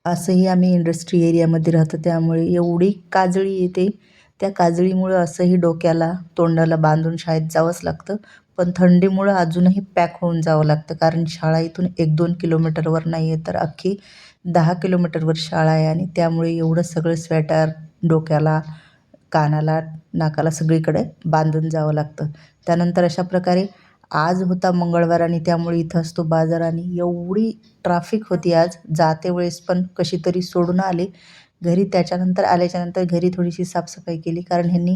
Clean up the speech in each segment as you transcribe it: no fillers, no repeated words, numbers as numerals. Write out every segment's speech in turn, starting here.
असंही आम्ही इंडस्ट्री एरियामध्ये राहतो, त्यामुळे एवढी काजळी येते. त्या काजळीमुळं असंही डोक्याला, तोंडाला बांधून शाळेत जावंच लागतं. पण थंडीमुळं अजूनही पॅक होऊन जावं लागतं, कारण शाळा इथून 1-2 किलोमीटरवर नाही आहे, तर अख्खी 10 किलोमीटरवर शाळा आहे आणि त्यामुळे एवढं सगळं स्वेटर डोक्याला, कानाला, नाकाला सगळीकडे बांधून जावं लागतं. त्यानंतर अशा प्रकारे आज होता मंगळवार आणि त्यामुळे इथं असतो बाजार आणि एवढी ट्रॅफिक होती आज. जाते वेळेस पण कशी तरी सोडून आले घरी. त्याच्यानंतर आल्याच्यानंतर घरी थोडीशी साफसफाई केली, कारण ह्यांनी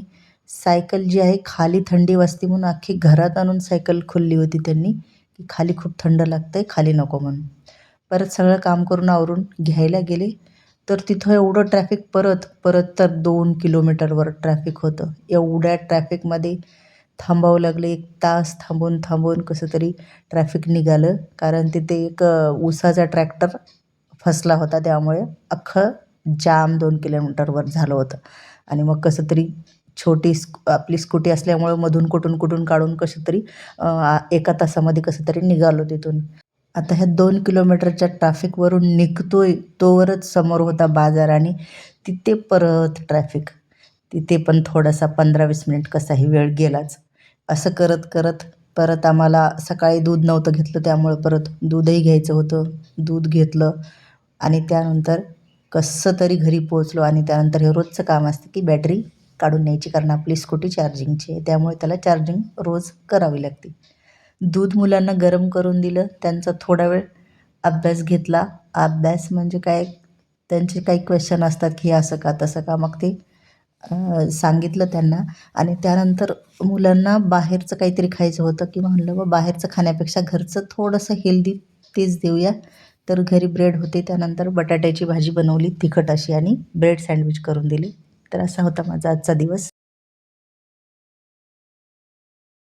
सायकल जी आहे खाली थंडी वाजते म्हणून अख्खी घरात आणून सायकल खोलली होती त्यांनी, की खाली खूप थंड लागतंय, खाली नको म्हणून. परत सगळं काम करून आवरून घ्यायला गेले, तर तिथं एवढं ट्रॅफिक परत तर 2 किलोमीटरवर ट्रॅफिक होतं. एवढ्या ट्रॅफिकमध्ये थांबावं लागलं. 1 तास थांबून कसं तरी ट्रॅफिक निघालं, कारण तिथे एक ऊसाचा ट्रॅक्टर फसला होता, त्यामुळे अख्खं जाम 2 किलोमीटरवर झालं होतं. आणि मग कसं तरी छोटी आपली स्कूटी असल्यामुळं मधून कुठून काढून कसं तरी 1 तासामध्ये कसं तरी निघालो तिथून. आता ह्या 2 किलोमीटरच्या ट्रॅफिकवरून निघतोय तोवरच समोर होता बाजार आणि तिथे परत ट्रॅफिक. तिथे पण थोडासा 15-20 मिनिट कसाही वेळ गेलाच. असं करत परत आम्हाला सकाळी दूध नव्हतं घेतलं, त्यामुळं परत दूधही घ्यायचं होतं. दूध घेतलं आणि त्यानंतर कसं तरी घरी पोहोचलो आणि त्यानंतर हे रोजचं काम असतं, की बॅटरी काढून न्यायची, कारण आपली स्कूटी चार्जिंगची आहे, त्यामुळे त्याला चार्जिंग रोज करावी लागते. दूध मुलांना गरम करून दिलं. त्यांचा थोडा वेळ अभ्यास घेतला. अभ्यास म्हणजे काय, त्यांचे काही क्वेश्चन असतात, की असं का, तसं का. मग ते सांगितलं त्यांना आणि त्यानंतर मुलांना बाहेरचं काहीतरी खायचं होतं, की म्हणलं मग बाहेरचं खाण्यापेक्षा घरचं थोडंसं हेल्दी तेच देऊया. तर घरी ब्रेड होते, त्यानंतर बटाट्याची भाजी बनवली तिखट अशी आणि ब्रेड सँडविच करून दिली. तर असा होता माझा आजचा दिवस.